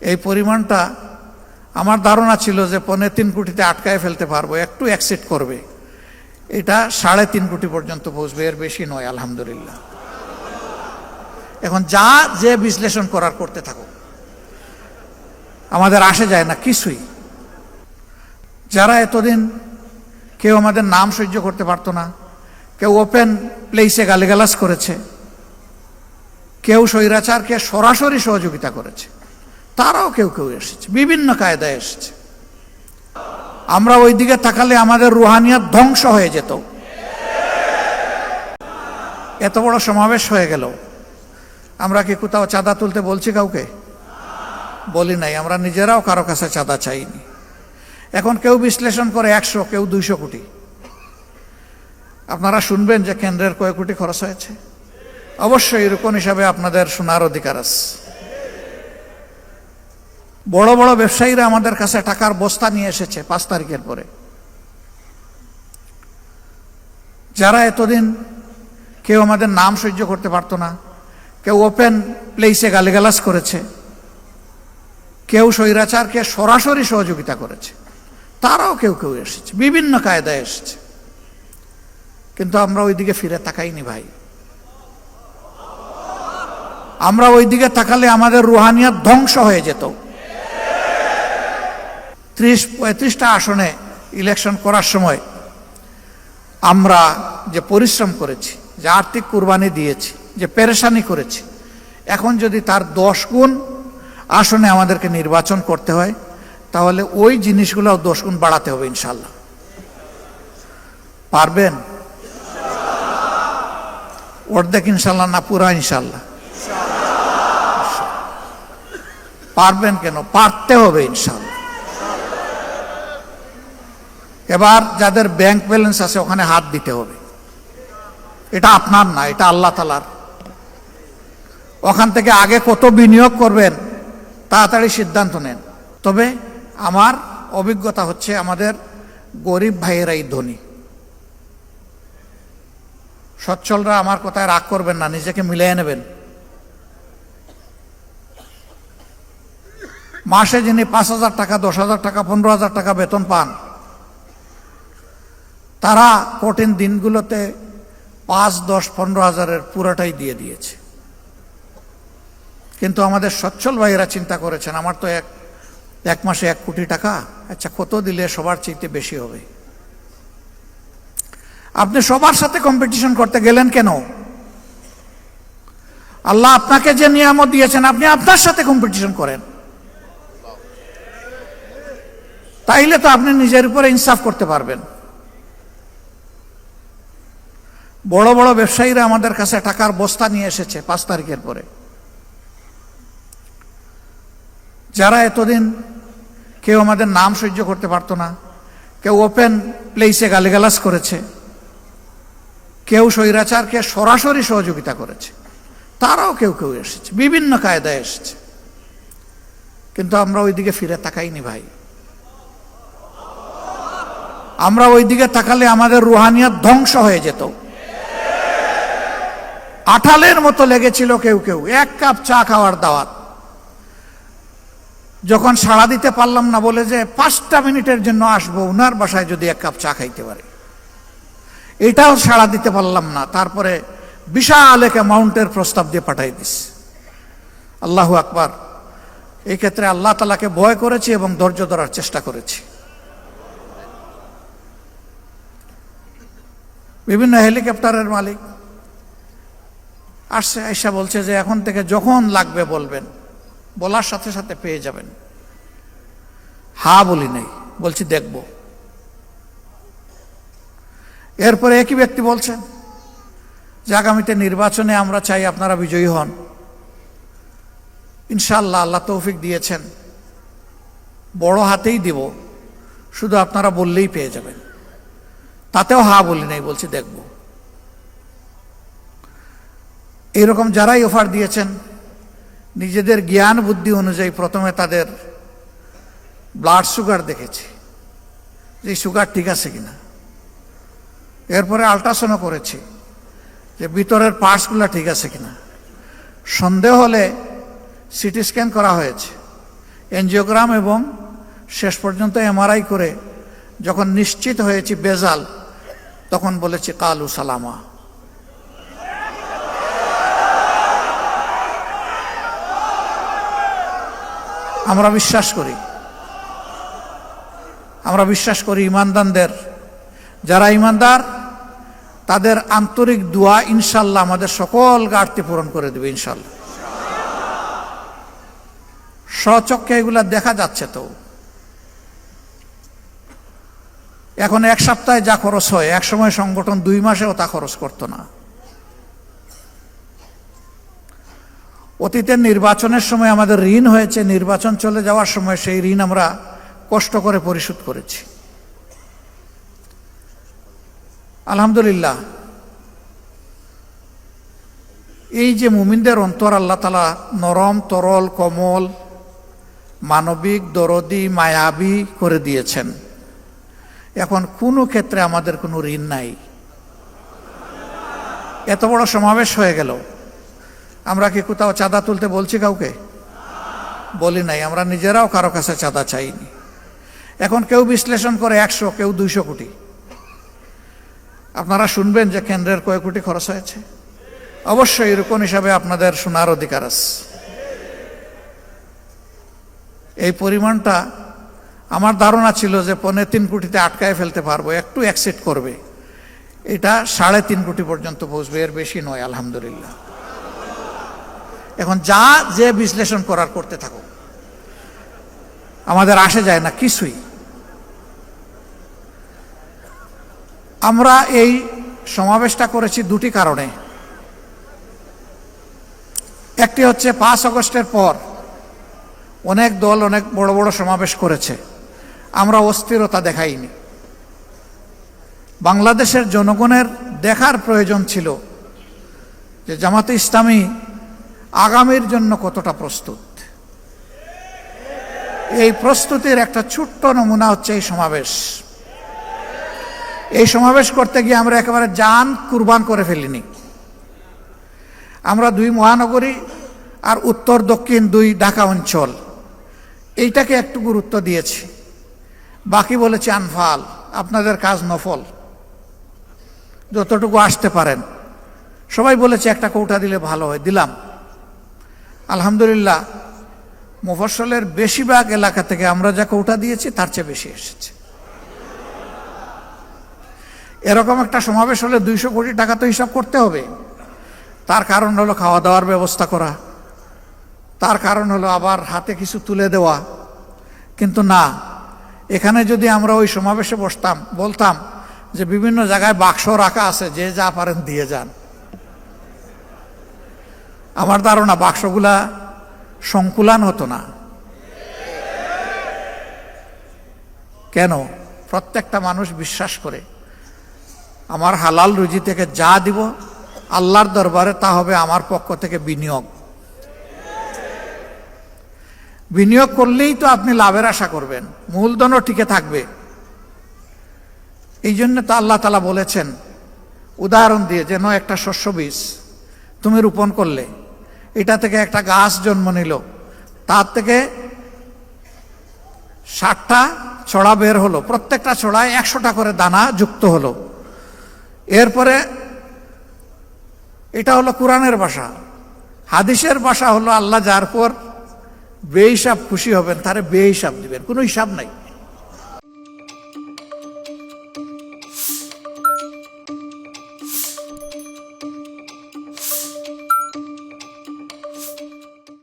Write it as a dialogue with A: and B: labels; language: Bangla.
A: এই পরিমাণটা আমার ধারণা ছিল যে 3.25 কোটিতে আটকায় ফেলতে পারবো, একটু অ্যাক্সিড করবে। এটা 3.5 কোটি পর্যন্ত পৌঁছবে, এর বেশি নয় আলহামদুলিল্লাহ। এখন যা যে বিশ্লেষণ করার করতে থাকো, আমাদের আসে যায় না কিছুই। যারা এতদিন কেউ আমাদের নাম সহ্য করতে পারতো না, কেউ ওপেন প্লেসে গালিগালাজ করেছে, কেউ স্বৈরাচারকে সরাসরি সহযোগিতা করেছে, তারাও কেউ কেউ এসেছে, বিভিন্ন কায়দায় এসেছে। আমরা ওই দিকে তাকালে আমাদের রুহানিয়াত ধ্বংস হয়ে যেত। এত বড় সমাবেশ হয়ে গেল, আমরা কি কোথাও চাঁদা তুলতে বলছি কাউকে? বলি নাই। আমরা নিজেরাও কারো কাছে চাঁদা চাইনি। এখন কেউ বিশ্লেষণ করে 100, কেউ 200 কোটি। আপনারা শুনবেন যে কেন্দ্রের কয় কোটি খরচ হয়েছে। অবশ্যই এরকম হিসাবে আপনাদের শোনার অধিকার আছে। বড় বড় ব্যবসায়ীরা আমাদের কাছে টাকার বস্তা নিয়ে এসেছে 5 তারিখের পরে। যারা এতদিন কেউ আমাদের নাম সহ্য করতে পারতো না, কেউ ওপেন প্লেসে গালিগালাজ করেছে, কেউ স্বৈরাচারকে সরাসরি সহযোগিতা করেছে, তারাও কেউ কেউ এসেছে, বিভিন্ন কায়দায় এসেছে। কিন্তু আমরা ওই দিকে ফিরে তাকাইনি ভাই। আমরা ওই দিকে তাকালে আমাদের রুহানিয়াত ধ্বংস হয়ে যেত। 30-35টা আসনে ইলেকশন করার সময় আমরা যে পরিশ্রম করেছি, যে আর্থিক কুরবানি দিয়েছি, যে পেরেশানি করেছি, এখন যদি তার 10 গুণ আসনে আমাদেরকে নির্বাচন করতে হয়, তাহলে ওই জিনিসগুলো 10 গুণ বাড়াতে হবে ইনশাল্লাহ। পারবেন? অর্ধেক ইনশাল্লাহ না, পুরা ইনশাল্লাহ? পারবেন কেন? পারতে হবে ইনশাল্লাহ। এবার যাদের ব্যাংক ব্যালেন্স আছে ওখানে হাত দিতে হবে। এটা আপনার না, এটা আল্লাহ তাআলার। ওখান থেকে আগে কত বিনিয়োগ করবেন তাড়াতাড়ি সিদ্ধান্ত নেন। তবে আমার অভিজ্ঞতা হচ্ছে আমাদের গরিব ভাইয়েরাই ধনী। সচ্ছলরা আমার কথায় রাগ করবেন না, নিজেকে মিলিয়ে নেবেন। মাসে যিনি 5,000 টাকা, 10,000 টাকা, 15,000 টাকা বেতন পান, তারা কঠিন দিনগুলোতে 5, 10, 15,000-এর পুরোটাই দিয়ে দিয়েছে। কিন্তু আমাদের সচ্ছল ভাইয়েরা চিন্তা করেছেন, আমার তো এক মাসে 1 কোটি টাকা, আচ্ছা কত দিলে সবার চাইতে বেশি হবে? আপনি সবার সাথে কম্পিটিশন করতে গেলেন কেন? আল্লাহ আপনাকে যে নিয়ামত দিয়েছেন, আপনি আপনার সাথে কম্পিটিশন করেন। তাইলে তো আপনি নিজের উপরে ইনসাফ করতে পারবেন। বড় বড় ব্যবসায়ীরা আমাদের কাছে টাকার বস্তা নিয়ে এসেছে 5 তারিখের পরে। যারা এতদিন কেউ আমাদের নাম সহ্য করতে পারতো না, কেউ ওপেন প্লেসে গালিগালাজ করেছে, কেউ স্বৈরাচারকে সরাসরি সহযোগিতা করেছে, তারাও কেউ কেউ এসেছে, বিভিন্ন কায়দায় এসেছে। কিন্তু আমরা ওই দিকে ফিরে তাকাইনি ভাই। আমরা ওই দিকে তাকালে আমাদের রুহানিয়াত ধ্বংস হয়ে যেত। আঠালের মতো লেগেছিল কেউ কেউ 1 কাপ চা খাওয়ার দাওয়াত। যখন সাড়া দিতে পারলাম না বলে যে 5টা মিনিটের জন্য আসবো, উনার বাসায় যদি 1 কাপ চা খাইতে পারে, এটাও সাড়া দিতে পারলাম না। তারপরে বিশাল এক অ্যামাউন্টের প্রস্তাব দিয়ে পাঠাই দিস। আল্লাহু আকবার। এই ক্ষেত্রে আল্লাহ তাআলাকে ভয় করেছি এবং ধৈর্য ধরার চেষ্টা করেছি। বিভিন্ন হেলিকপ্টারের মালিক আসছে, আয়সা বলছে যে এখন থেকে যখন লাগবে বলবেন, বলার সাথে সাথে পেয়ে যাবেন। হ্যাঁ বলি নাই, বলছি দেখব। এরপরে একই ব্যক্তি বলছেন যে আগামীতে নির্বাচনে আমরা চাই আপনারা বিজয়ী হন। ইনশাআল্লাহ আল্লাহ তৌফিক দিয়েছেন, বড় হাতেই দিব, শুধু আপনারা বললেই পেয়ে যাবেন। তাতেও হ্যাঁ বলি নাই, বলছি দেখব। এইরকম যারাই অফার দিয়েছেন, নিজেদের জ্ঞান বুদ্ধি অনুযায়ী প্রথমে তাদের ব্লাড সুগার দেখেছি যে সুগার ঠিক আছে কিনা, এরপরে আল্ট্রাসাউন্ড করেছি যে ভিতরের পার্টসগুলো ঠিক আছে কিনা, সন্দেহ হলে সিটি স্ক্যান করা হয়েছে, এনজিওগ্রাম এবং শেষ পর্যন্ত এমআরআই করে যখন নিশ্চিত হয়েছি বেজাল, তখন বলেছি কালু সালামা। আমরা বিশ্বাস করি ঈমানদারদের, যারা ঈমানদার তাদের আন্তরিক দোয়া ইনশাল্লাহ আমাদের সকল ঘাটতি পূরণ করে দেবে ইনশাল্লাহ। স্বচক্ষে এগুলা দেখা যাচ্ছে। তো এখন এক সপ্তাহে যা খরচ হয়, এক সময় সংগঠন 2 মাসেও তা খরচ করতো না। অতীতের নির্বাচনের সময় আমাদের ঋণ হয়েছে, নির্বাচন চলে যাওয়ার সময় সেই ঋণ আমরা কষ্ট করে পরিশোধ করেছি। আলহামদুলিল্লাহ, এই যে মুমিনদের অন্তর আল্লাহ তাআলা নরম, তরল, কোমল, মানবিক, দরদি, মায়াবী করে দিয়েছেন, এখন কোনো ক্ষেত্রে আমাদের কোনো ঋণ নাই। এত বড় সমাবেশ হয়ে গেল, আমরা কি কোথাও চাঁদা তুলতে বলছি কাউকে? বলি নাই। আমরা নিজেরাও কারো কাছে চাঁদা চাইনি। এখন কেউ বিশ্লেষণ করে 100, কেউ 200 কোটি। আপনারা শুনবেন যে কেন্দ্রের কয় কোটি খরচ হয়েছে। অবশ্যই এরকম হিসাবে আপনাদের শোনার অধিকার আছে। এই পরিমাণটা আমার ধারণা ছিল যে 3.25 কোটিতে আটকায় ফেলতে পারবো, একটু এক্সিট করবে। এটা 3.5 কোটি পর্যন্ত পৌঁছবে, এর বেশি নয়। আলহামদুলিল্লাহ। এখন যে বিশ্লেষণ করার করতে থাকো, আমাদের আসে যায় না কিছুই। আমরা এই সমাবেশটা করেছি 2টি কারণে। একটি হচ্ছে 5 আগস্টের পর অনেক দল অনেক বড় বড় সমাবেশ করেছে, আমরা অস্থিরতা দেখাইনি। বাংলাদেশের জনগণের দেখার প্রয়োজন ছিল যে জামাতে ইসলামী আগামীর জন্য কতটা প্রস্তুত। এই প্রস্তুতির একটা ছোট্ট নমুনা হচ্ছে এই সমাবেশ। এই সমাবেশ করতে গিয়ে আমরা একেবারে জান কুরবান করে ফেলিনি। আমরা 2 মহানগরী আর উত্তর দক্ষিণ 2 ঢাকা অঞ্চল, এইটাকে একটু গুরুত্ব দিয়েছি। বাকি বলেছি আনফাল, আপনাদের কাজ নফল, যতটুকু আসতে পারেন। সবাই বলেছে একটা কৌটা দিলে ভালো হয়, দিলাম। আলহামদুলিল্লাহ, মুফস্সলের বেশিরভাগ এলাকা থেকে আমরা যা কৌটা দিয়েছি তার চেয়ে বেশি এসেছে। এরকম একটা সমাবেশ হলে 200 কোটি টাকা তো হিসাব করতে হবে। তার কারণ হলো খাওয়া দাওয়ার ব্যবস্থা করা, তার কারণ হলো আবার হাতে কিছু তুলে দেওয়া। কিন্তু না, এখানে যদি আমরা ওই সমাবেশে বলতাম যে বিভিন্ন জায়গায় বাক্স রাখা আছে, যে যা পারেন দিয়ে যান, আমার ধারণা বাক্সগুলা সংকুলান হতো না। কেন? প্রত্যেকটা মানুষ বিশ্বাস করে আমার হালাল রুজি থেকে যা দিব আল্লাহর দরবারে তা হবে আমার পক্ষ থেকে বিনিয়োগ। বিনিয়োগ করলেই তো আপনি লাভের আশা করবেন, মূলধনও টিকে থাকবে। এই জন্য তো আল্লাহ তাআলা বলেছেন, উদাহরণ দিয়ে, যেন একটা শস্য বীজ তুমি রোপণ করলে, এটা থেকে একটা গাছ জন্ম নিল, তার থেকে 60টা ছড়া বের হলো, প্রত্যেকটা ছড়ায় 100টা করে দানা যুক্ত হলো। এরপরে এটা হলো কোরআনের ভাষা। হাদিসের ভাষা হলো আল্লাহ যার পর বেহিসাব খুশি হবেন তারে বেহিসাব দিবেন, কোনো হিসাব নাই।